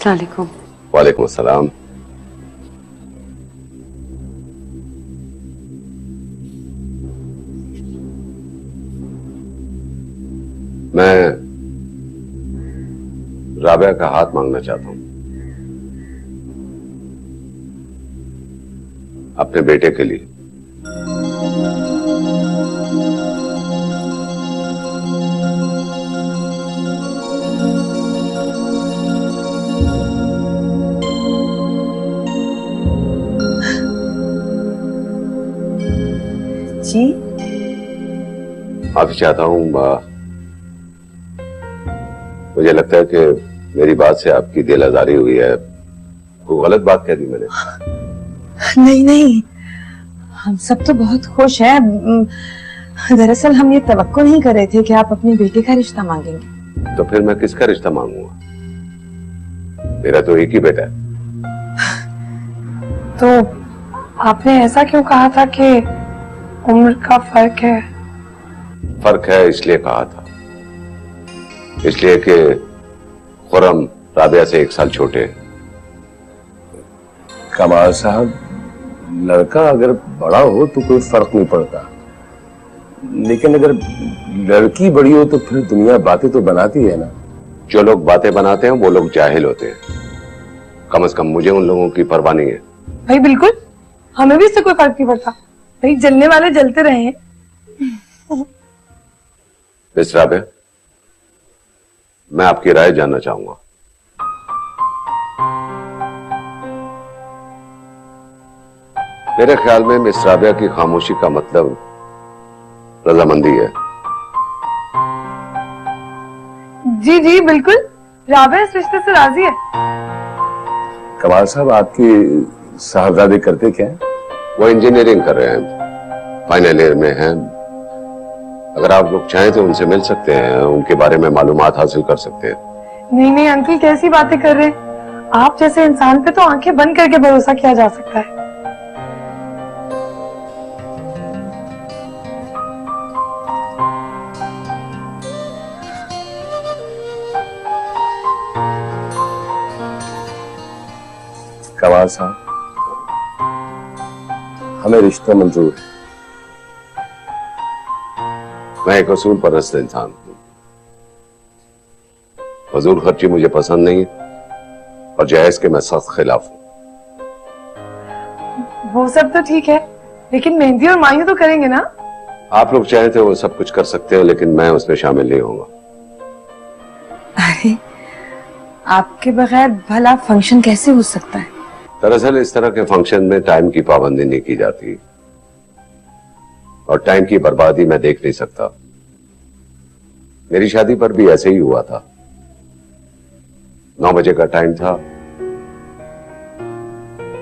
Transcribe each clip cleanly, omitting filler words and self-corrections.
अस्सलाम वालेकुम। वालेकुम अस्सलाम। मैं राबिया का हाथ मांगना चाहता हूं अपने बेटे के लिए। जी माफी चाहता हूं। मुझे लगता है कि मेरी बात से आपकी दिल आजारी हुई है। कोई गलत बात कह दी मैंने? नहीं नहीं, हम सब तो बहुत खुश हैं। दरअसल हम ये तवक्को नहीं कर रहे थे कि आप अपने बेटे का रिश्ता मांगेंगे। तो फिर मैं किसका रिश्ता मांगूंगा? मेरा तो एक ही बेटा है। तो आपने ऐसा क्यों कहा था कि उम्र का फर्क है? फर्क है इसलिए कहा था, इसलिए कि खुर्रम राबिया से 1 साल छोटे हैं। कमाल साहब, लड़का अगर बड़ा हो तो कोई फर्क नहीं पड़ता, लेकिन अगर लड़की बड़ी हो तो फिर दुनिया बातें तो बनाती है ना। जो लोग बातें बनाते हैं वो लोग जाहिल होते हैं। कम से कम मुझे उन लोगों की परवाह नहीं है। भाई बिल्कुल, हमें भी इससे कोई फर्क नहीं पड़ता भाई, जलने वाले जलते रहे हैं। मिस राबिया, मैं आपकी राय जानना चाहूंगा। मेरे ख्याल में मिस राबिया की खामोशी का मतलब रजामंदी है। जी जी बिल्कुल, राबिया इस रिश्ते से राजी है। कमाल साहब, आपकी साहबजादे करते क्या हैं? वो इंजीनियरिंग कर रहे हैं, फाइनल ईयर में हैं। अगर आप लोग चाहें तो उनसे मिल सकते हैं, उनके बारे में मालूमात हासिल कर सकते हैं। नहीं नहीं अंकल, कैसी बातें कर रहे हैं आप? जैसे इंसान पे तो आंखें बंद करके भरोसा किया जा सकता है। कमाल साहब, हमें रिश्ता मंजूर है। मैं एक असूल परस्त इंसान हूं। फजूल खर्ची मुझे पसंद नहीं और जायज के मैं सख्त खिलाफ हूं। वो सब तो ठीक है, लेकिन मेहंदी और मायूं तो करेंगे ना? आप लोग चाहें तो वो सब कुछ कर सकते हो, लेकिन मैं उसमें शामिल नहीं होऊंगा। अरे, आपके बगैर भला फंक्शन कैसे हो सकता है? दरअसल इस तरह के फंक्शन में टाइम की पाबंदी नहीं की जाती और टाइम की बर्बादी मैं देख नहीं सकता। मेरी शादी पर भी ऐसे ही हुआ था। 9 बजे का टाइम था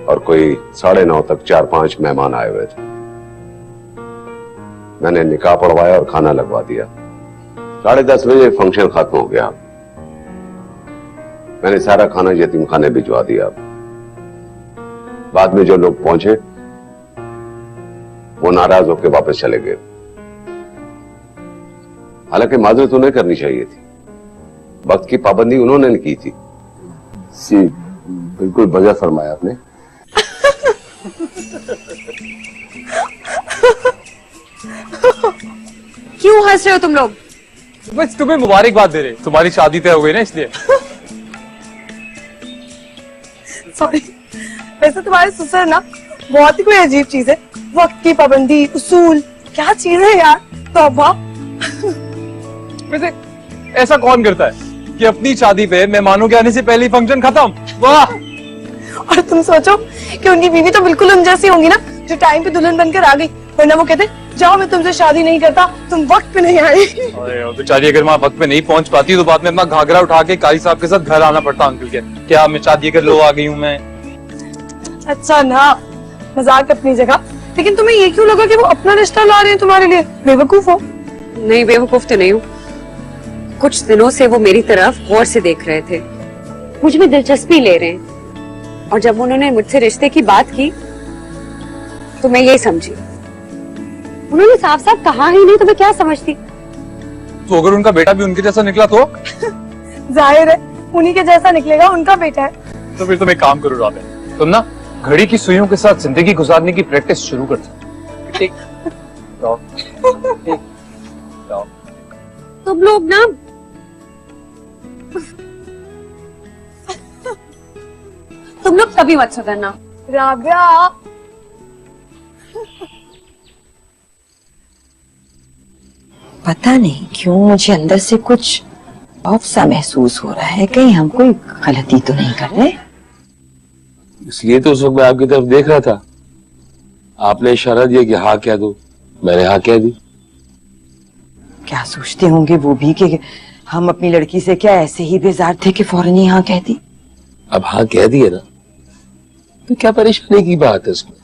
और कोई 9:30 तक 4-5 मेहमान आए हुए थे। मैंने निकाह पढ़वाया और खाना लगवा दिया। 10:30 बजे फंक्शन खत्म हो गया। मैंने सारा खाना यतीम खाने भिजवा दिया। बाद में जो लोग पहुंचे वो नाराज होकर वापस चले गए। हालांकि माजरत उन्हें करनी चाहिए थी, वक्त की पाबंदी उन्होंने नहीं की थी। जी बिल्कुल बढ़िया फरमाया आपने। क्यों हंस रहे हो तुम लोग? बस तुम्हें मुबारकबाद दे रहे, तुम्हारी शादी तय हो गई ना इसलिए। सॉरी, वैसे तुम्हारे ससुर ना बहुत ही कोई अजीब चीज है। वक्त की पाबंदी, उसूल, क्या चीज है यार। तौबा। वैसे ऐसा कौन करता है कि अपनी शादी पे मेहमानों के आने से पहले ही फंक्शन खत्म? वाह। और तुम सोचो कि उनकी बीवी तो बिल्कुल उन जैसी होंगी ना, जो टाइम पे दुल्हन बनकर आ गई, वरना वो कहते जाओ मैं तुमसे शादी नहीं करता, तुम वक्त पे नहीं आई। अरे बेचारी अगर वहाँ वक्त पे नहीं पहुंच पाती तो बाद में अपना घाघरा उठा के कारी साहब के साथ घर आना पड़ता अंकल के। क्या मैं शादी कर लो आ गई हूँ मैं। अच्छा ना, मजाक अपनी जगह, लेकिन तुम्हें ये क्यों लगा कि वो अपना रिश्ता ला रहे हैं तुम्हारे लिए? बेवकूफ हो। नहीं, बेवकूफ तो नहीं हूँ। कुछ दिनों से वो मेरी तरफ गौर से देख रहे थे, मुझ में दिलचस्पी ले रहे हैं, और जब उन्होंने मुझसे रिश्ते की बात की तो मैं यही समझी। उन्होंने साफ साफ कहा ही नहीं तो मैं क्या समझती। तो अगर उनका बेटा भी उनके जैसा निकला तो? जाहिर है उन्हीं के जैसा निकलेगा, उनका बेटा है। तो फिर तुम एक काम करो राबिया, तुम ना घड़ी की सुइयों के साथ जिंदगी गुजारने की प्रैक्टिस शुरू कर दो। ठीक, जाओ, ठीक, जाओ। तुम लोग ना तुम लोग कभी मत सुधरना। राबिया, पता नहीं क्यों मुझे अंदर से कुछ खौफ सा महसूस हो रहा है, कहीं हम कोई गलती तो नहीं कर रहे। इसलिए तो उस वक्त मैं आपकी तरफ देख रहा था, आपने इशारा दिया कि हाँ कह दो, मैंने हाँ कह दी। क्या सोचते होंगे वो भी कि हम अपनी लड़की से क्या ऐसे ही बेजार थे कि फौरन ही हाँ कह दी। अब हाँ कह दिए ना, तो क्या परेशानी की बात है इसमें?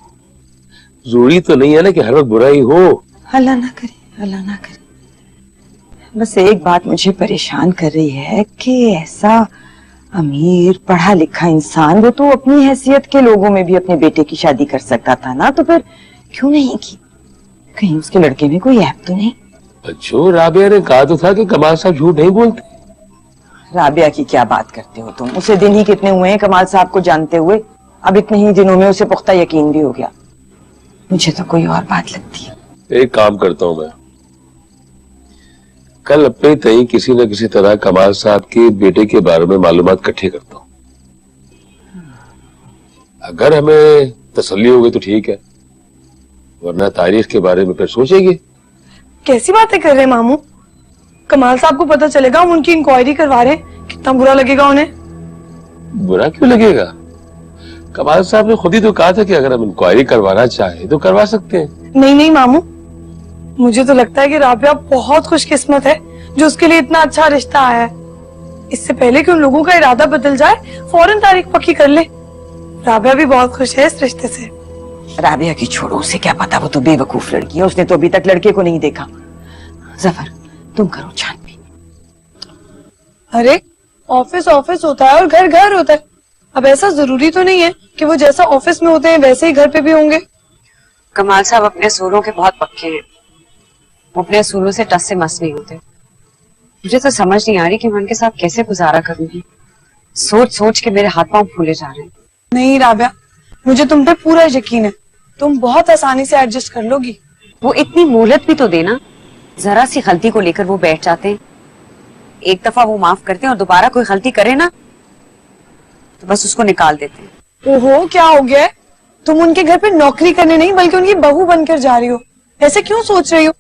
जरूरी तो नहीं है ना कि हर वक्त बुरा ही हो। अल्लाह ना करे, अल्लाह ना करे। बस एक बात मुझे परेशान कर रही है कि ऐसा अमीर पढ़ा लिखा इंसान, वो तो अपनी हैसियत के लोगों में भी अपने बेटे की शादी कर सकता था ना, तो फिर क्यों नहीं की? कहीं उसके लड़के में कोई ऐप तो नहीं? अच्छा, राबिया ने कहा तो था कि कमाल साहब झूठ नहीं बोलते। राबिया की क्या बात करते हो तुम? उसे दिन ही कितने हुए हैं कमाल साहब को जानते हुए? अब इतने ही दिनों में उसे पुख्ता यकीन भी हो गया। मुझे तो कोई और बात लगती है। एक काम करता हूं मैं, कल अपने तय किसी न किसी तरह कमाल साहब के बेटे के बारे में मालूमात इकट्ठे करता हूं। अगर हमें तसल्ली हो गई तो ठीक है, वरना तारीख के बारे में फिर सोचेंगे। कैसी बातें कर रहे हैं मामू? कमाल साहब को पता चलेगा हम उनकी इंक्वायरी करवा रहे हैं, कितना बुरा लगेगा उन्हें। बुरा क्यों लगेगा? कमाल साहब ने खुद ही तो कहा था कि अगर हम इंक्वायरी करवाना चाहें तो करवा सकते हैं। नहीं नहीं मामू, मुझे तो लगता है कि राबिया बहुत खुशकिस्मत है जो उसके लिए इतना अच्छा रिश्ता आया है। इससे पहले कि उन लोगों का इरादा बदल जाए, फौरन तारीख पक्की कर ले। राबिया भी बहुत खुश है इस रिश्ते से। राबिया की छोड़ो, उसे क्या पता, वो तो बेवकूफ लड़की है, उसने तो अभी तक लड़के को नहीं देखा। जफर तुम करो छानबीन। अरे ऑफिस ऑफिस होता है और घर घर होता है। अब ऐसा जरूरी तो नहीं है कि वो जैसा ऑफिस में होते हैं वैसे ही घर पे भी होंगे। कमाल साहब अपने असूलों के बहुत पक्के हैं, वो अपने असूलों से टस से मस नहीं होते। मुझे तो समझ नहीं आ रही कि मैं उनके साथ कैसे गुजारा करूंगी। सोच सोच के मेरे हाथ पांव फूले जा रहे हैं। नहीं राबिया, मुझे तुम पे पूरा यकीन है, तुम बहुत आसानी से एडजस्ट कर लोगी। वो इतनी मोहलत भी तो देना। जरा सी गलती को लेकर वो बैठ जाते हैं, एक दफा वो माफ करते हैं और दोबारा कोई गलती करे ना तो बस उसको निकाल देते हैं। ओहो, क्या हो गया है? तुम उनके घर पे नौकरी करने नहीं बल्कि उनकी बहू बनकर जा रही हो। ऐसे क्यों सोच रही हो?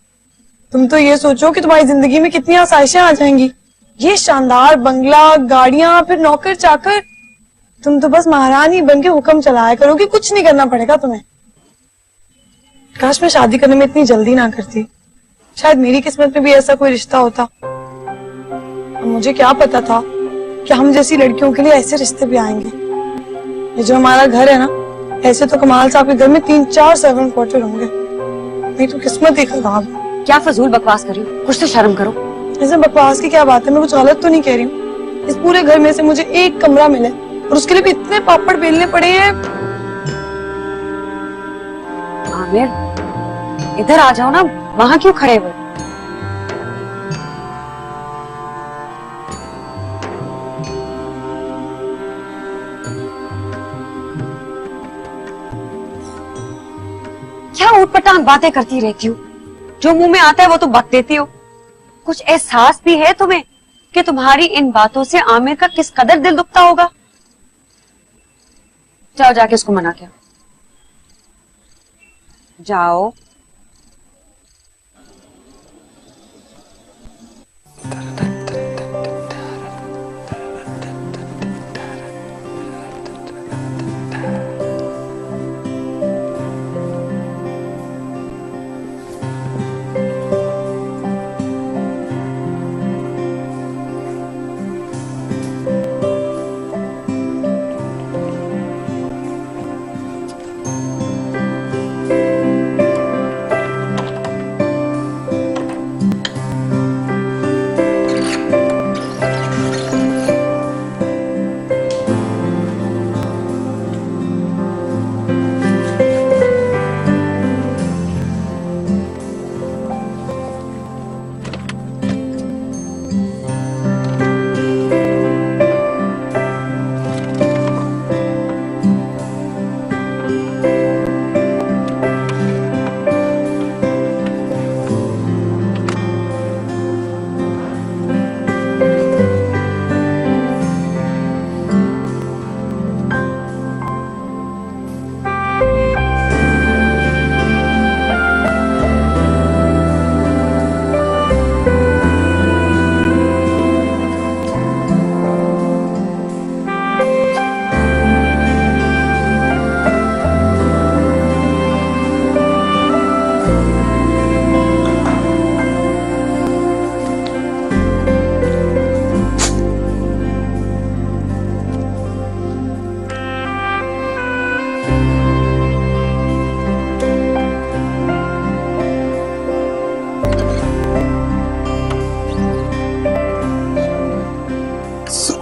तुम तो ये सोचो कि तुम्हारी जिंदगी में कितनी आसाइशें आ जाएंगी। ये शानदार बंगला, गाड़ियां, फिर नौकर चाकर। तुम तो बस महारानी बन के हुक्म चलाया करोगी, कुछ नहीं करना पड़ेगा तुम्हें। काश मैं शादी करने में इतनी जल्दी ना करती, शायद मेरी किस्मत में भी ऐसा कोई रिश्ता होता। अब मुझे क्या पता था कि हम जैसी लड़कियों के लिए ऐसे रिश्ते भी आएंगे। ये जो हमारा घर है ना, ऐसे तो कमाल साहब के घर में 3-4 सर्वेंट क्वार्टर होंगे। नहीं तो किस्मत ही खराब है। क्या फजूल बकवास कर रही हो? कुछ तो शर्म करो। ऐसे बकवास की क्या बात है? मैं कुछ गलत तो नहीं कह रही हूँ। इस पूरे घर में से मुझे एक कमरा मिले और उसके लिए भी इतने पापड़ बेलने पड़े हैं। आमिर, इधर आ जाओ ना, वहां क्यों खड़े हुए? क्या ऊटपटांग बातें करती रहती हो? जो मुंह में आता है वो तो बक देती हो। कुछ एहसास भी है तुम्हें कि तुम्हारी इन बातों से आमिर का किस कदर दिल दुखता होगा? जाओ जाके उसको मना किया, जाओ।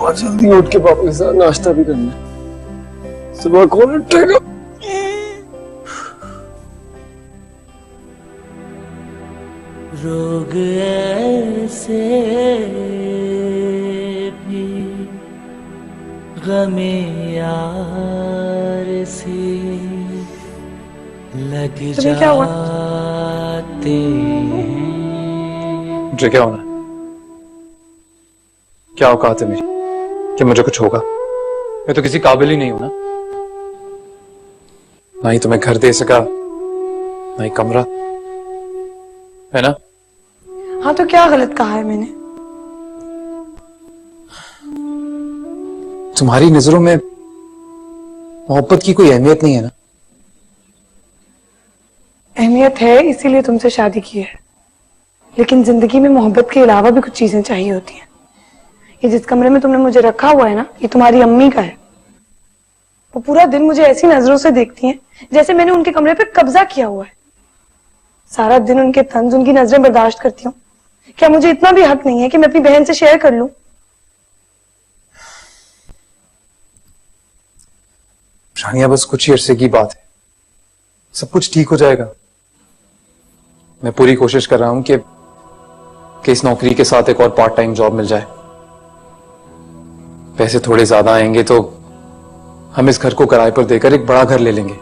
सुबह जल्दी उठ के पापा के साथ नाश्ता भी करना है। सुबह कौन उठेगा? रोग ऐसे भी गमे यार से लग तुम्हें क्या हुआ? जाते हैं। मुझे क्या होना है? क्या औकात है मेरी कि मुझे कुछ होगा? मैं तो किसी काबिल ही नहीं हूं ना। ना ही तुम्हें घर दे सका, ना ही कमरा, है ना? हाँ तो क्या गलत कहा है मैंने? तुम्हारी नजरों में मोहब्बत की कोई अहमियत नहीं है ना? अहमियत है, इसीलिए तुमसे शादी की है। लेकिन जिंदगी में मोहब्बत के अलावा भी कुछ चीजें चाहिए होती हैं। ये जिस कमरे में तुमने मुझे रखा हुआ है ना, ये तुम्हारी अम्मी का है। वो पूरा दिन मुझे ऐसी नजरों से देखती हैं जैसे मैंने उनके कमरे पे कब्जा किया हुआ है। सारा दिन उनके तंज, उनकी नजरें बर्दाश्त करती हूँ। क्या मुझे इतना भी हक नहीं है कि मैं अपनी बहन से शेयर कर लूं? शानिया, बस कुछ ही अरसे की बात है, सब कुछ ठीक हो जाएगा। मैं पूरी कोशिश कर रहा हूं कि इस नौकरी के साथ एक और पार्ट टाइम जॉब मिल जाए। पैसे थोड़े ज्यादा आएंगे तो हम इस घर को किराए पर देकर एक बड़ा घर ले लेंगे।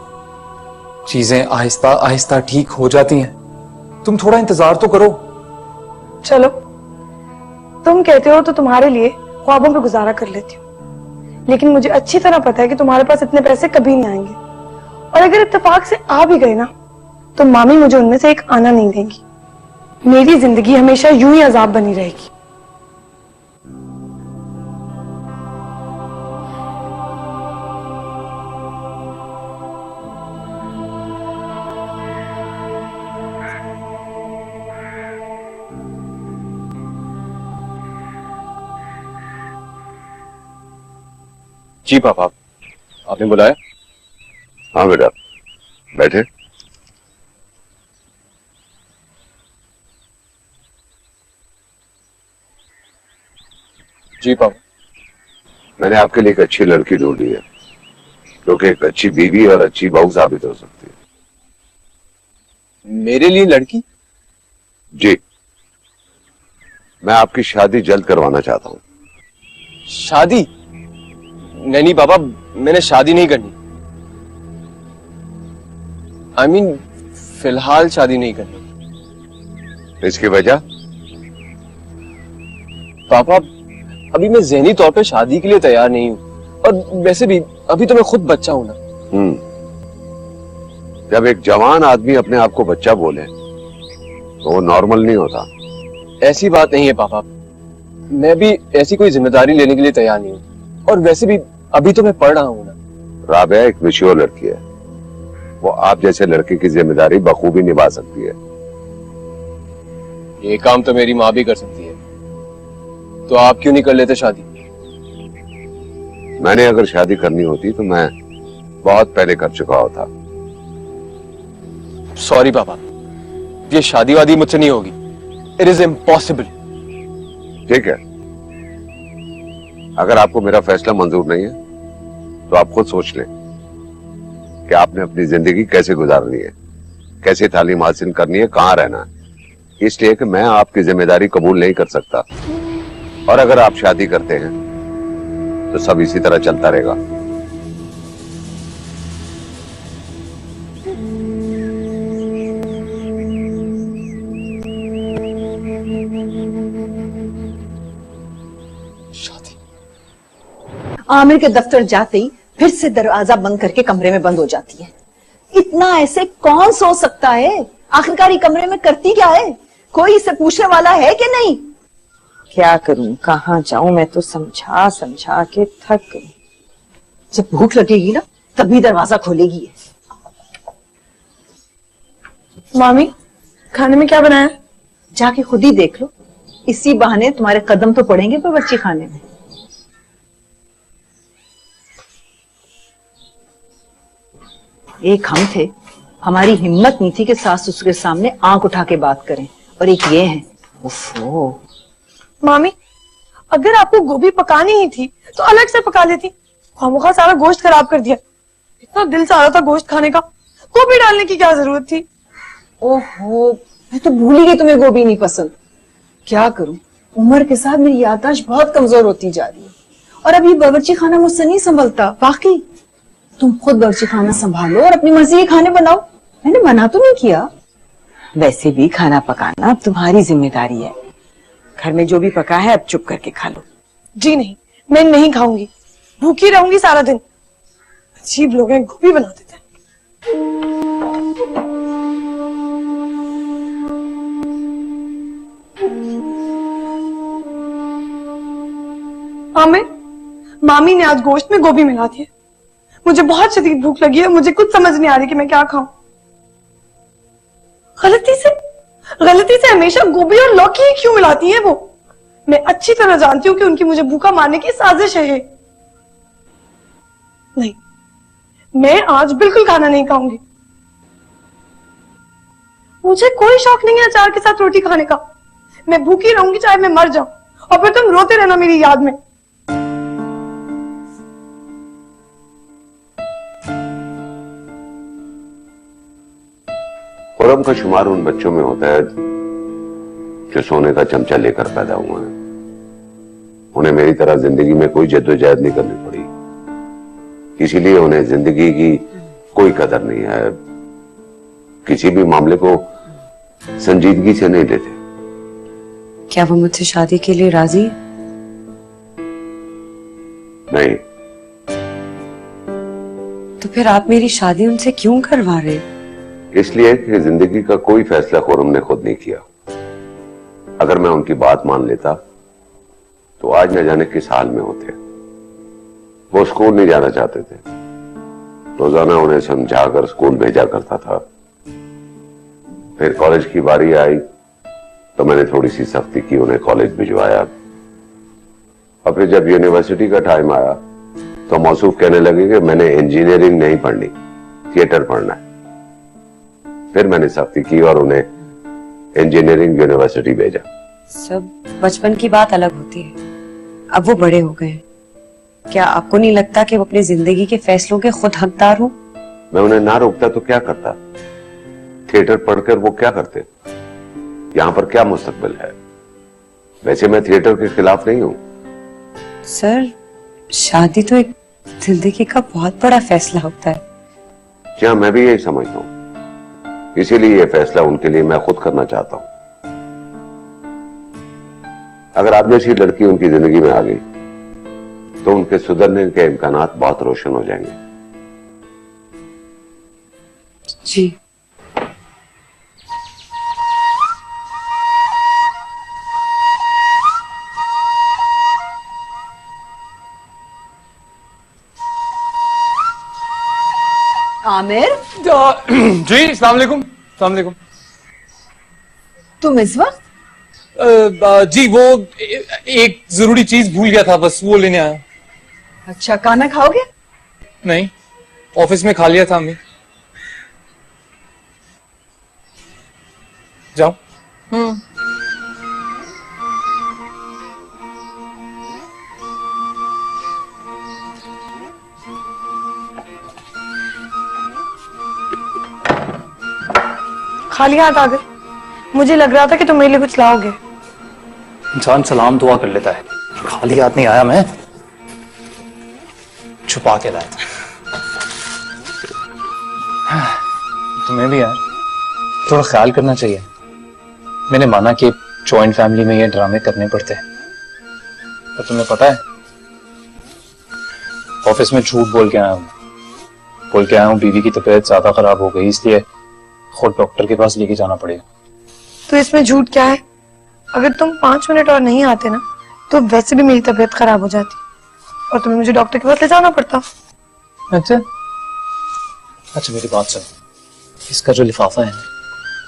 चीजें आहिस्ता आहिस्ता ठीक हो जाती हैं। तुम थोड़ा इंतजार तो करो। चलो, तुम कहते हो तो तुम्हारे लिए ख्वाबों पे गुजारा कर लेती हूँ। लेकिन मुझे अच्छी तरह पता है कि तुम्हारे पास इतने पैसे कभी नहीं आएंगे। और अगर इत्तेफाक से आ भी गए ना, तो मामी मुझे उनमें से एक आना नहीं देंगी। मेरी जिंदगी हमेशा यूं ही अजाब बनी रहेगी। जी पापा, आपने बुलाया? हाँ बेटा, बैठे। जी पापा। मैंने आपके लिए एक अच्छी लड़की ढूंढी है जो कि एक अच्छी बीवी और अच्छी बहू साबित हो सकती है। मेरे लिए लड़की? जी, मैं आपकी शादी जल्द करवाना चाहता हूँ। शादी? नहीं पापा, मैंने शादी नहीं करनी। I mean, फिलहाल शादी नहीं करनी। इसकी वजह? पापा, अभी मैं ज़हनी तौर पे शादी के लिए तैयार नहीं हूँ। और वैसे भी अभी तो मैं खुद बच्चा हूं ना। जब एक जवान आदमी अपने आप को बच्चा बोले तो वो नॉर्मल नहीं होता। ऐसी बात नहीं है पापा, मैं भी ऐसी कोई जिम्मेदारी लेने के लिए तैयार नहीं हूँ। और वैसे भी अभी तो मैं पढ़ रहा हूँ ना। राबिया एक मैच्योर लड़की है, वो आप जैसे लड़के की जिम्मेदारी बखूबी निभा सकती है। ये काम तो मेरी माँ भी कर सकती है, तो आप क्यों नहीं कर लेते शादी? मैंने अगर शादी करनी होती तो मैं बहुत पहले कर चुका होता। सॉरी पापा, ये शादी वादी मुझसे नहीं होगी। It is impossible. ठीक है, अगर आपको मेरा फैसला मंजूर नहीं है तो आप खुद सोच लें कि आपने अपनी जिंदगी कैसे गुजारनी है, कैसे तालीम हासिल करनी है, कहां रहना है। इसलिए कि मैं आपकी जिम्मेदारी कबूल नहीं कर सकता। और अगर आप शादी करते हैं तो सब इसी तरह चलता रहेगा। आमिर के दफ्तर जाते ही फिर से दरवाजा बंद करके कमरे में बंद हो जाती है। इतना ऐसे कौन सोच सकता है? आखिरकार ये कमरे में करती क्या है? कोई इसे पूछने वाला है कि नहीं? क्या करूं, कहाँ जाऊं? मैं तो समझा समझा के थक गई। जब भूख लगेगी ना तभी दरवाजा खोलेगी। मामी, खाने में क्या बनाया? जाके खुद ही देख लो। इसी बहाने तुम्हारे कदम तो पड़ेंगे पर बच्ची खाने में। एक हम थे, हमारी हिम्मत नहीं थी कि सास ससुर के सामने आंख उठा के बात करें, और एक ये है। उफ़ो। मामी, अगर आपको गोभी पकानी ही थी तो अलग से पका लेती। खामोखा सारा गोश्त खराब कर दिया। इतना दिल चाह रहा था गोश्त खाने का, गोभी डालने की क्या जरूरत थी। ओहो, मैं तो भूल ही गई तुम्हें गोभी नहीं पसंद। क्या करूं, उम्र के साथ मेरी याददाश्त बहुत कमजोर होती जा रही है और अब ये बावर्ची खाना मुझसे नहीं संभलता। वाकई तुम खुद बावर्ची खाना संभालो और अपनी मर्जी के खाने बनाओ। मैंने मना तो नहीं किया। वैसे भी खाना पकाना अब तुम्हारी जिम्मेदारी है। घर में जो भी पका है अब चुप करके खा लो। जी नहीं, मैं नहीं खाऊंगी, भूखी रहूंगी सारा दिन। अजीब लोग हैं, गोभी बना देते हैं। आमिर, मामी ने आज गोश्त में गोभी मिला दी है। मुझे बहुत शदीद भूख लगी है, मुझे कुछ समझ नहीं आ रही कि मैं क्या खाऊं। गलती से हमेशा गोभी और लौकी ही क्यों मिलाती है वो। मैं अच्छी तरह जानती हूँ कि उनकी मुझे भूखा मारने की साजिश है ये। नहीं, मैं आज बिल्कुल खाना नहीं खाऊंगी। मुझे कोई शौक नहीं है अचार के साथ रोटी खाने का। मैं भूखी रहूंगी चाहे मैं मर जाऊं, और फिर तुम रोते रहना मेरी याद में। खुर्रम का शुमार उन बच्चों में होता है जो सोने का चमचा लेकर पैदा हुए हैं। उन्हें मेरी तरह जिंदगी में कोई जद्दोजहद नहीं करनी पड़ी, इसीलिए उन्हें जिंदगी की कोई कदर नहीं है। किसी भी मामले को संजीदगी से नहीं लेते। क्या वो मुझसे शादी के लिए राजी है? नहीं। तो फिर आप मेरी शादी उनसे क्यों करवा रहे? इसलिए कि जिंदगी का कोई फैसला खुर्रम ने खुद नहीं किया। अगर मैं उनकी बात मान लेता तो आज न जाने किस हाल में होते। वो स्कूल नहीं जाना चाहते थे, रोजाना उन्हें समझाकर स्कूल भेजा करता था। फिर कॉलेज की बारी आई तो मैंने थोड़ी सी सख्ती की, उन्हें कॉलेज भिजवाया। और फिर जब यूनिवर्सिटी का टाइम आया तो मौसूफ कहने लगे कि मैंने इंजीनियरिंग नहीं पढ़नी, थिएटर पढ़ना है। फिर मैंने सख्ती की और उन्हें इंजीनियरिंग यूनिवर्सिटी भेजा। सब बचपन की बात अलग होती है, अब वो बड़े हो गए हैं। क्या आपको नहीं लगता कि वो अपनी जिंदगी के फैसलों के खुद हकदार हो? मैं उन्हें ना रोकता तो क्या करता? थिएटर पढ़कर वो क्या करते? यहां पर क्या मुस्तकबिल है? वैसे मैं थिएटर के खिलाफ नहीं हूं। सर, शादी तो एक जिंदगी का बहुत बड़ा फैसला होता है। जी हाँ, मैं भी यही समझता हूं। इसीलिए यह फैसला उनके लिए मैं खुद करना चाहता हूं। अगर आप जैसी लड़की उनकी जिंदगी में आ गई तो उनके सुधरने के इम्कानात बहुत रोशन हो जाएंगे। जी। आमिर, जी अस्सलाम वालेकुम। अस्सलाम वालेकुम। तुम इस वक्त? जी वो एक जरूरी चीज भूल गया था, बस वो लेने आया। अच्छा, खाना खाओगे? नहीं, ऑफिस में खा लिया था अम्मी। जाओ। खाली हाथ आ गए। मुझे लग रहा था कि तुम मेरे लिए कुछ लाओगे। इंसान सलाम दुआ कर लेता है, खाली हाथ नहीं आया मैं, छुपा के लाया था। तुम्हें भी यार थोड़ा ख्याल करना चाहिए। मैंने माना कि जॉइंट फैमिली में ये ड्रामे करने पड़ते हैं, पर तुम्हें पता है ऑफिस में झूठ बोल के आया हूँ बीवी की तबीयत ज्यादा खराब हो गई, इसलिए खुद डॉक्टर के पास लेके जाना पड़ेगा। तो इसमें झूठ क्या है? अगर तुम 5 मिनट और नहीं आते ना तो वैसे भी मेरी तबीयत खराब हो जाती और तुम्हें मुझे डॉक्टर के पास ले जाना पड़ता। अच्छा अच्छा, मेरी बात सुन। इसका जो लिफाफा है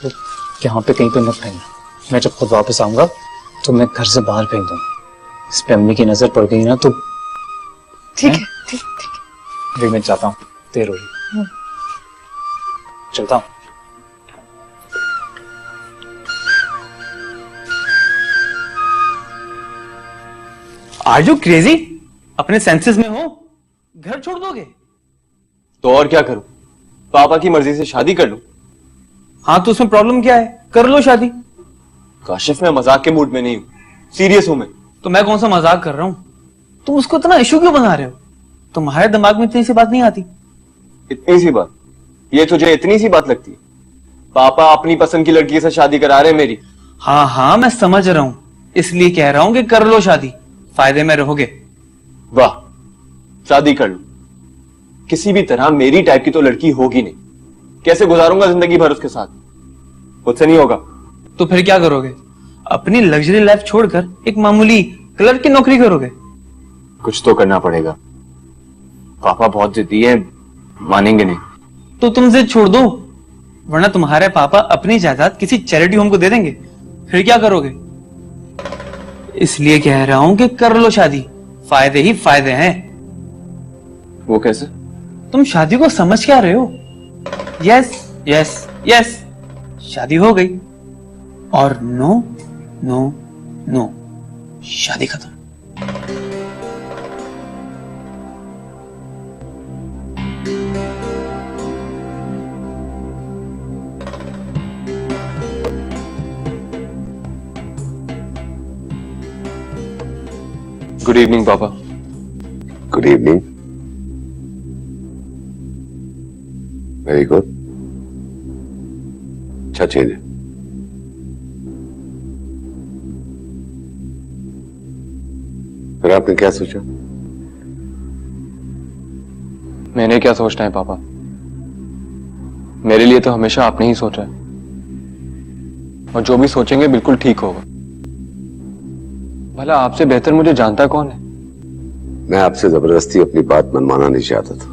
वो यहाँ पे कहीं पे मत फेंकना। मैं जब खुद वापस आऊंगा तो मैं घर से बाहर फेंक दूंगा। इस पे अम्मी की नजर पड़ गई ना तो ठीक है, ठीक ठीक। फिर मैं जाता हूँ, देर हो रही। चलता हूँ। Are you crazy? अपने सेंसेस में हो? घर छोड़ दोगे? तो और क्या करूं? पापा की मर्जी से शादी कर लूं? हाँ तो उसमें प्रॉब्लम क्या है? कर लो शादी। काशिफ, मैं मजाक के मूड में नहीं हूं, सीरियस हूं मैं। तो मैं कौन सा मजाक कर रहा हूं? तुम उसको इतना इशू क्यों बना रहे हो? तुम्हारे दिमाग में इतनी सी बात नहीं आती? इतनी सी बात? ये तुझे इतनी सी बात लगती है? पापा अपनी पसंद की लड़की से शादी करा रहे हैं मेरी। हाँ हाँ मैं समझ रहा हूं, इसलिए कह रहा हूं कि कर लो शादी, फायदे में रहोगे। वाह, शादी कर लूं? किसी भी तरह मेरी टाइप की तो लड़की होगी नहीं। कैसे गुजारूंगा जिंदगी भर उसके साथ? मुझसे नहीं होगा। तो फिर क्या करोगे? अपनी लग्जरी लाइफ छोड़कर एक मामूली क्लर्क की नौकरी करोगे? कुछ तो करना पड़ेगा। पापा बहुत जिद्दी हैं, मानेंगे नहीं। तो तुम जिद छोड़ दो, वरना तुम्हारे पापा अपनी जायदाद किसी चैरिटी होम को दे देंगे। फिर क्या करोगे? इसलिए कह रहा हूं कि कर लो शादी, फायदे ही फायदे हैं। वो कैसे? तुम शादी को समझ क्या रहे हो? यस यस यस, शादी हो गई, और नो नो नो, शादी खत्म। गुड इवनिंग पापा। Good evening. वेरी गुड, अच्छा चेंज है। फिर आपने क्या सोचा? मैंने क्या सोचना है पापा? मेरे लिए तो हमेशा आपने ही सोचा है, और जो भी सोचेंगे बिल्कुल ठीक होगा। भला आपसे बेहतर मुझे जानता कौन है? मैं आपसे जबरदस्ती अपनी बात मनवाना नहीं चाहता था,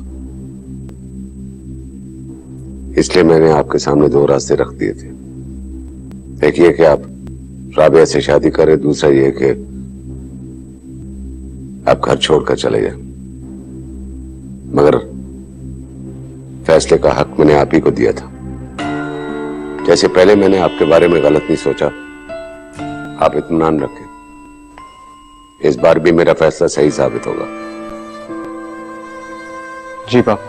इसलिए मैंने आपके सामने दो रास्ते रख दिए थे। एक ये कि आप राबिया से शादी करें, दूसरा ये कि आप घर छोड़कर चले जाएं। मगर फैसले का हक मैंने आप ही को दिया था। जैसे पहले मैंने आपके बारे में गलत नहीं सोचा, आप इत्मीनान रखें, इस बार भी मेरा फैसला सही साबित होगा। जी पापा।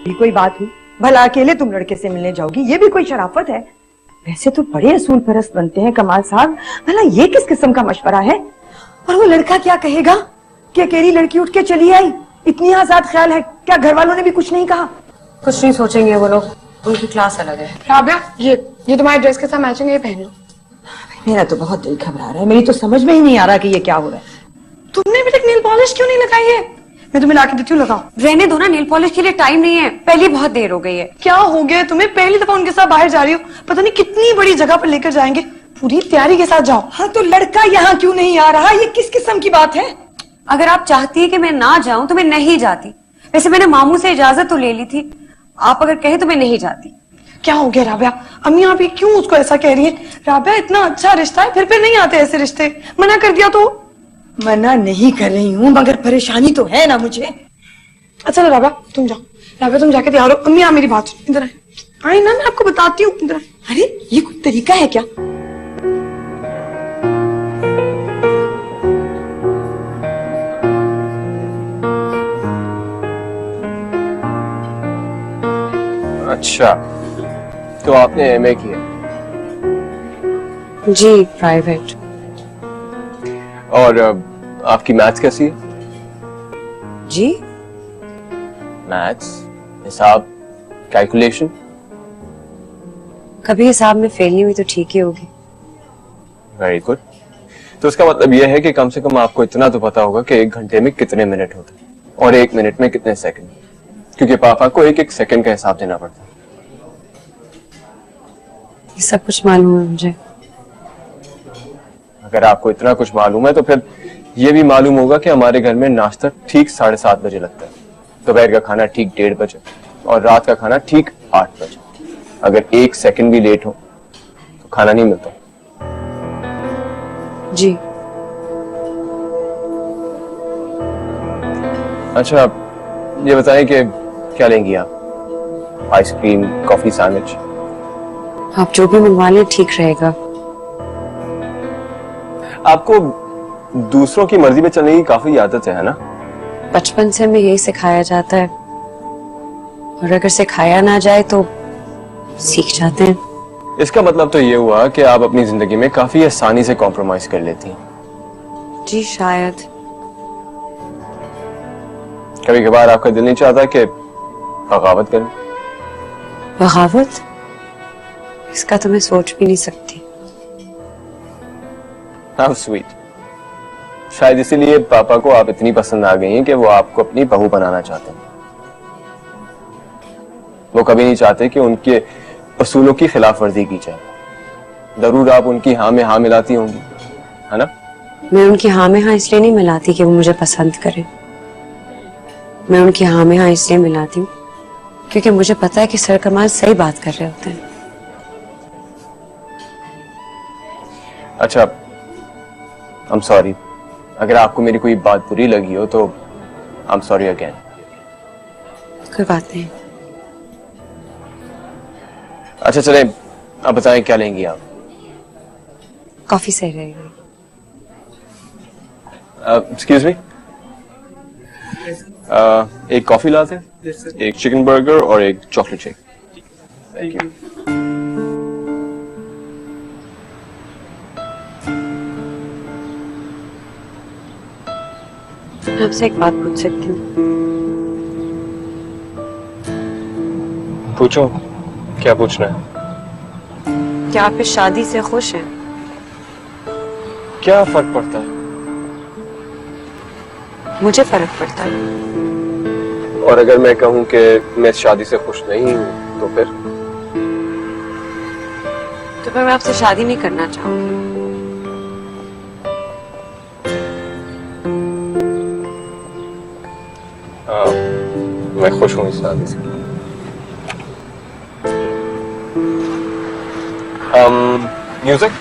ये कोई बात हुई? भला अकेले तुम लड़के से मिलने जाओगी, ये भी कोई शराफत है? वैसे तो बड़े असूल परस्त बनते हैं कमाल साहब, भला ये किस किस्म का मशवरा है? और वो लड़का क्या कहेगा कि अकेली लड़की उठ के चली आई? इतनी आजाद ख्याल है क्या? घर वालों ने भी कुछ नहीं कहा? कुछ नहीं सोचेंगे वो लोग, उनकी क्लास अलग है। राबिया, ये तुम्हारी ड्रेस के साथ मैचिंग, ये पहनो। मेरा तो बहुत दिल घबरा रहा है, मेरी तो समझ में ही नहीं आ रहा कि ये क्या हो रहा है। तुमने अभी तक नेल पॉलिश क्यों नहीं लगाई है? मैं तुम्हें लाके देती हूँ, लगाओ। रहने दो ना, नेल पॉलिश के लिए टाइम नहीं है, पहले बहुत देर हो गई है। क्या हो गया तुम्हें? पहली दफा उनके साथ बाहर जा रही हो, पता नहीं कितनी बड़ी जगह पर लेकर जाएंगे, पूरी तैयारी के साथ जाओ। हाँ तो लड़का यहाँ क्यों नहीं आ रहा? ये किस किस्म की बात है? अगर आप चाहती है कि मैं ना जाऊं तो मैं नहीं जाती। वैसे मैंने मामू से इजाजत तो ले ली थी, आप अगर कहे तो मैं नहीं जाती। क्या हो गया राबिया? अम्मी आप ही क्यों उसको ऐसा कह रही है? राबिया इतना अच्छा रिश्ता है, फिर नहीं आते ऐसे रिश्ते। मना कर दिया तो? मना नहीं कर रही हूँ, मगर परेशानी तो है ना मुझे। अच्छा राबिया तुम जाओ, राबिया तुम जाके तैयार हो। अम्मी आप मेरी बात सुनो, इधर आए ना, मैं आपको बताती हूँ, इधर। अरे ये कोई तरीका है क्या? अच्छा, तो आपने एमए किया? जी, प्राइवेट। और आपकी मैथ्स कैसी है? जी, मैथ्स, हिसाब, कैलकुलेशन? कभी हिसाब में फेल नहीं हुई तो ठीक ही होगी। Very good. तो इसका मतलब यह है कि कम से कम आपको इतना तो पता होगा कि 1 घंटे में कितने मिनट होते हैं और 1 मिनट में कितने सेकंड, क्योंकि पापा को 1-1 सेकंड का हिसाब देना पड़ता है। ये सब कुछ मालूम है मुझे। अगर आपको इतना कुछ मालूम है तो फिर यह भी मालूम होगा कि हमारे घर में नाश्ता ठीक 7:30 बजे लगता है, दोपहर का खाना ठीक 1:30 बजे और रात का खाना ठीक 8 बजे। अगर 1 सेकंड भी लेट हो तो खाना नहीं मिलता। जी। अच्छा, ये बताएं कि क्या लेंगी आप? Ice cream, coffee, sandwich? आप जो भी मंगवा लें ठीक रहेगा। आपको दूसरों की मर्जी में चलने की काफी आदत है ना? बचपन से हमें यही सिखाया जाता है, और अगर सिखाया ना जाए तो सीख जाते हैं। इसका मतलब तो ये हुआ कि आप अपनी जिंदगी में काफी आसानी से कॉम्प्रोमाइज कर लेती हैं। जी शायद। कभी कभार आपका दिल नहीं चाहता कि बगावत करें? बगावत? इसका तो मैं सोच भी नहीं सकती। How sweet. शायद इसीलिए पापा को आप इतनी पसंद आ गई हैं कि वो आपको अपनी बहू बनाना चाहते हैं। वो कभी नहीं चाहते कि उनके असूलों की खिलाफ वर्जी की जाए। जरूर आप उनकी हाँ में हाँ मिलाती होंगी, है ना? मैं उनकी हाँ में हाँ इसलिए नहीं मिलाती कि वो मुझे पसंद करे। मैं उनकी हाँ में हाँ इसलिए मिलाती हूँ क्योंकि मुझे पता है कि सर कमाल सही बात कर रहे होते हैं। अच्छा, आई एम सॉरी। अगर आपको मेरी कोई बात बुरी लगी हो तो आई एम सॉरी अगेन। कोई बात नहीं। अच्छा चले, आप बताएं क्या लेंगी आप? कॉफी सही रहेगी। एक्सक्यूज मी, एक कॉफी लाते हैं, एक चिकन बर्गर और एक चॉकलेट शेक। Thank you. आपसे एक बात पूछ सकती हूँ? पूछो, क्या पूछना है? क्या आप इस शादी से खुश हैं? क्या फर्क पड़ता है? मुझे फर्क पड़ता है। और अगर मैं कहूं कि मैं इस शादी से खुश नहीं हूं तो फिर मैं आपसे शादी नहीं करना चाहूंगी। मैं खुश हूं इस शादी से। म्यूजिक?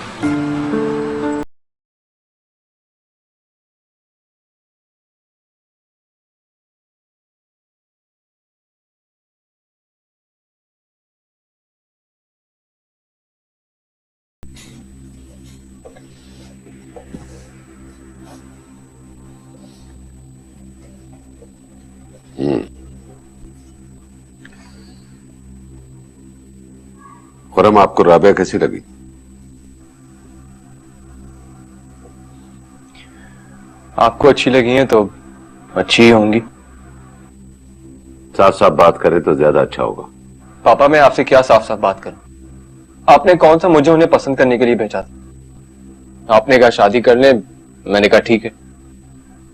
खुरम, आपको राबिया कैसी लगी? आपको अच्छी लगी हैं तो अच्छी ही होंगी। साफ साफ बात करें तो ज्यादा अच्छा होगा। पापा, मैं आपसे क्या साफ साफ बात करूं? आपने कौन सा मुझे उन्हें पसंद करने के लिए भेजा था? आपने कहा शादी कर ले, मैंने कहा ठीक है।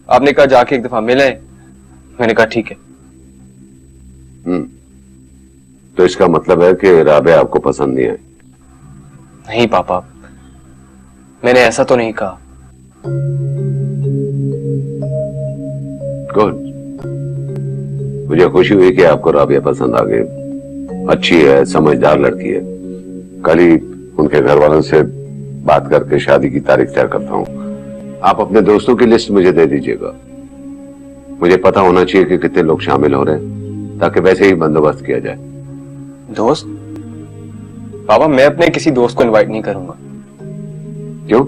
आपने कहा जाके एक दफा मिले, मैंने कहा ठीक है। तो इसका मतलब है कि राबिया आपको पसंद नहीं है? नहीं पापा, मैंने ऐसा तो नहीं कहा। गुड, मुझे खुशी हुई कि आपको राबिया पसंद आ गई। अच्छी है, समझदार लड़की है। कल ही उनके घर वालों से बात करके शादी की तारीख तय करता हूँ। आप अपने दोस्तों की लिस्ट मुझे दे दीजिएगा। मुझे पता होना चाहिए कि कितने लोग शामिल हो रहे हैं, ताकि वैसे ही बंदोबस्त किया जाए। दोस्त? पापा, मैं अपने किसी दोस्त को इनवाइट नहीं करूंगा। क्यों?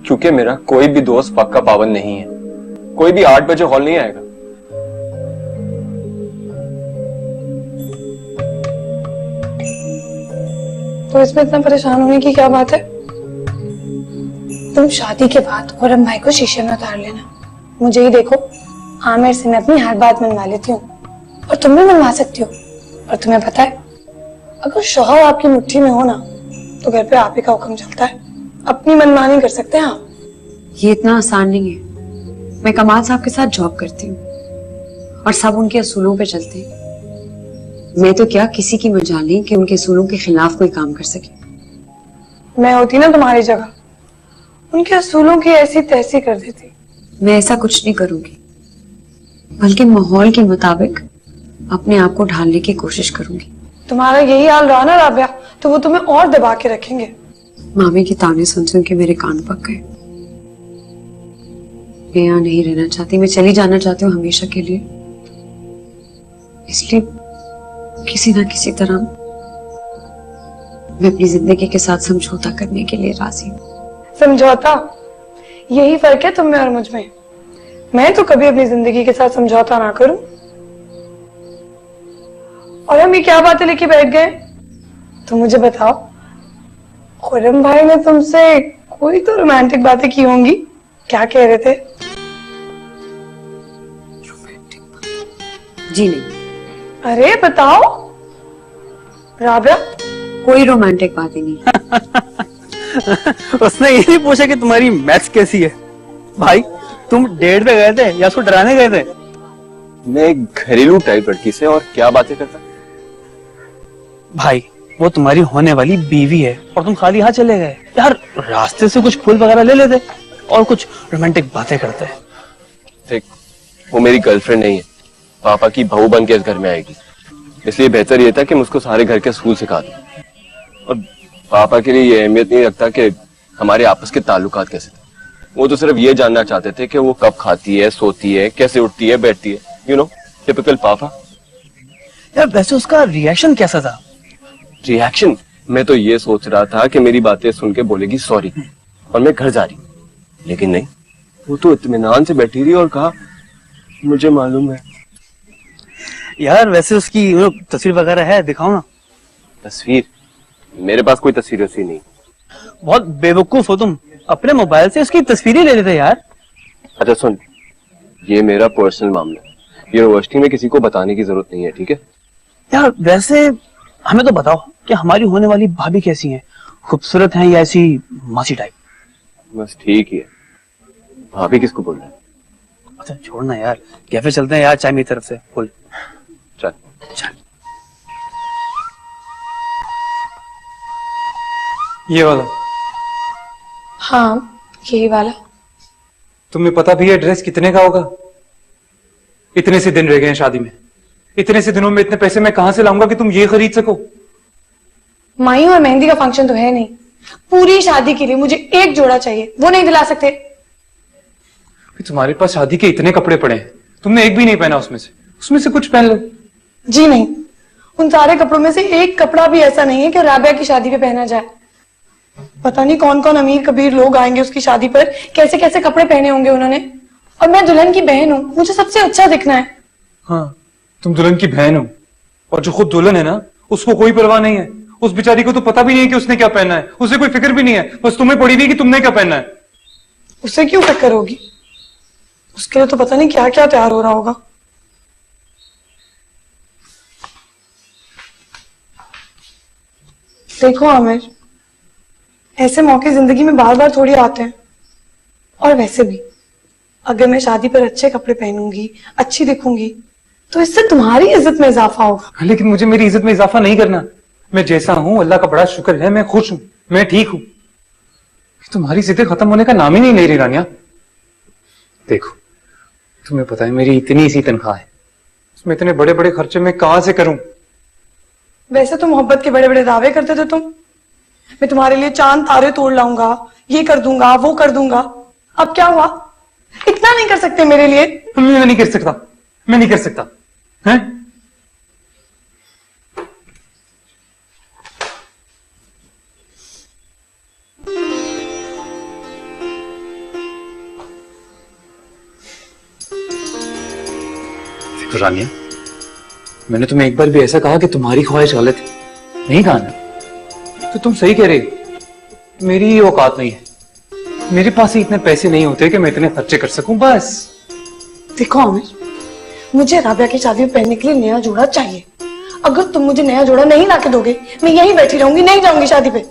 क्योंकि मेरा कोई भी दोस्त पक्का पाबंद नहीं है। कोई भी 8 बजे हॉल नहीं आएगा। तो इसमें इतना परेशान होने की क्या बात है? तुम शादी के बाद खुरम भाई को शीशे में उतार लेना। मुझे ही देखो, आमिर से मैं अपनी हर बात मनवा लेती हूँ, और तुम भी मनवा सकती हो। और तुम्हें पता है, अगर शौहर आपकी मुट्ठी में हो ना, तो घर पे आप ही का हुक्म चलता है। अपनी मनमानी कर सकते हैं आप। ये इतना आसान नहीं है। मैं कमाल साहब के साथ जॉब करती हूँ और सब उनके असूलों पे चलते हैं। मैं तो क्या किसी की मजाल नहीं कि उनके असूलों के खिलाफ कोई काम कर सके। मैं होती ना तुम्हारी जगह, उनके असूलों की ऐसी तैसी कर देती। मैं ऐसा कुछ नहीं करूंगी, बल्कि माहौल के मुताबिक अपने आप को ढालने की कोशिश करूंगी। तुम्हारा यही हाल रहा ना राबिया, तो वो तुम्हें और दबा के रखेंगे। मामी की ताने सुन सुन के मेरे कान पक गए। मैं यहाँ नहीं रहना चाहती, मैं चली जाना चाहती हूँ हमेशा के लिए। इसलिए किसी ना किसी तरह मैं अपनी जिंदगी के साथ समझौता करने के लिए राजी हूँ। समझौता, यही फर्क है तुम में और मुझ में। मैं तो कभी अपनी जिंदगी के साथ समझौता ना करूं। और हम ये क्या बातें लेके बैठ गए? तो मुझे बताओ, खुर्रम भाई ने तुमसे कोई तो रोमांटिक बातें की होंगी। क्या कह रहे थे? जी नहीं। अरे बताओ राबिया। कोई रोमांटिक बातें नहीं। उसने ये नहीं पूछा कि तुम्हारी मैथ्स कैसी है। भाई तुम डेट पे गए थे या उसको डराने गए थे? मैं एक घरेलू टाइप लड़की से और क्या बातें करता। भाई वो तुम्हारी होने वाली बीवी है और तुम खाली हाथ चले गए। यार रास्ते से कुछ फूल वगैरह ले लेते और कुछ रोमांटिक बातें करते। देख, वो मेरी गर्लफ्रेंड नहीं है, पापा की बहू बन के इस घर में आएगी। इसलिए बेहतर ये था कि मैं उसको सारे घर के असूल सिखा दूं। और पापा के लिए ये अहमियत नहीं रखता कि हमारे आपस के ताल्लुकात कैसे थे। वो तो सिर्फ ये जानना चाहते थे कि वो कब खाती है, सोती है, कैसे उठती है, बैठती है। यू नो, टिपिकल पापा। यार वैसे उसका रिएक्शन कैसा था? रिएक्शन? मैं तो ये सोच रहा था कि मेरी बातें सुन के बोलेगी सॉरी और मैं घर जा रही, लेकिन नहीं, वो तो इत्मीनान से बैठी रही और कहा मुझे मालूम है। यार वैसे उसकी तस्वीर वगैरह है, दिखाओ ना। तस्वीर? मेरे पास कोई तस्वीर वैसी नहीं। बहुत बेवकूफ हो तुम, अपने मोबाइल से उसकी तस्वीरें ले लेते यार। अच्छा सुन, ये मेरा पर्सनल मामला है, यूनिवर्सिटी में किसी को बताने की जरूरत नहीं है, ठीक है? यार वैसे हमें तो बताओ कि हमारी होने वाली भाभी कैसी हैं? खूबसूरत हैं या ऐसी मासी टाइप? बस ठीक ही है। भाभी किसको बोल रहे हैं? अच्छा छोड़ना यार, कैफे चलते हैं यार, चाय मेरी तरफ से। बोल। चल चल। ये वाला? हाँ यही वाला। तुम्हें पता भी है ड्रेस कितने का होगा? इतने से दिन रह गए हैं शादी में, इतने से दिनों में इतने पैसे मैं कहां से लाऊंगा कि तुम ये खरीद सको? माही और मेहंदी का फंक्शन तो है नहीं, पूरी शादी के लिए मुझे एक जोड़ा चाहिए, वो नहीं दिला सकते? तुम्हारे पास शादी के इतने कपड़े पड़े हैं, तुमने एक भी नहीं पहना उसमें से कुछ पहन लो। जी नहीं, उन सारे कपड़ों में से एक कपड़ा भी ऐसा नहीं है कि राबिया की शादी पे पहना जाए। पता नहीं कौन कौन अमीर कबीर लोग आएंगे उसकी शादी पर, कैसे कैसे कपड़े पहने होंगे उन्होंने। और मैं दुल्हन की बहन हूँ, मुझे सबसे अच्छा दिखना है। हाँ तुम दुल्हन की बहन हो, और जो खुद दुल्हन है ना उसको कोई परवाह नहीं है। उस बेचारी को तो पता भी नहीं है कि उसने क्या पहनना है, उसे कोई फिक्र भी नहीं है, बस तुम्हें पड़ी हुई कि तुमने क्या पहनना है। उसे क्यों फिक्र होगी? उसके लिए तो पता नहीं क्या क्या तैयार हो रहा होगा। देखो आमिर, ऐसे मौके जिंदगी में बार बार थोड़ी आते हैं। और वैसे भी अगर मैं शादी पर अच्छे कपड़े पहनूंगी, अच्छी दिखूंगी, तो इससे तुम्हारी इज्जत में इजाफा होगा। लेकिन मुझे मेरी इज्जत में इजाफा नहीं करना। मैं जैसा हूं अल्लाह का बड़ा शुक्र है, मैं खुश हूं, मैं ठीक हूं। तुम्हारी जिद्दें खत्म होने का नाम ही नहीं ले रही रानिया। देखो तुम्हें पता है मेरी इतनी सी तनख्वाह है, उसमें इतने बड़े बड़े खर्चे मैं कहां से करूं? वैसे तो मोहब्बत के बड़े बड़े दावे करते थे तुम। मैं तुम्हारे लिए चांद तारे तोड़ लाऊंगा, ये कर दूंगा, वो कर दूंगा। अब क्या हुआ? इतना नहीं कर सकते मेरे लिए? मैं नहीं कर सकता, मैं नहीं कर सकता है? देखो रानिया, मैंने तुम्हें एक बार भी ऐसा कहा कि तुम्हारी ख्वाहिश गलत है? नहीं कहा ना? तो तुम सही कह रही हो, मेरी ये औकात नहीं है। मेरे पास ही इतने पैसे नहीं होते कि मैं इतने खर्चे कर सकूं। बस देखो आमिर, मुझे राबिया की शादी में पहनने के लिए नया जोड़ा चाहिए। अगर तुम मुझे नया जोड़ा नहीं लाके दोगे, मैं यहीं बैठी रहूंगी, नहीं जाऊंगी शादी पे।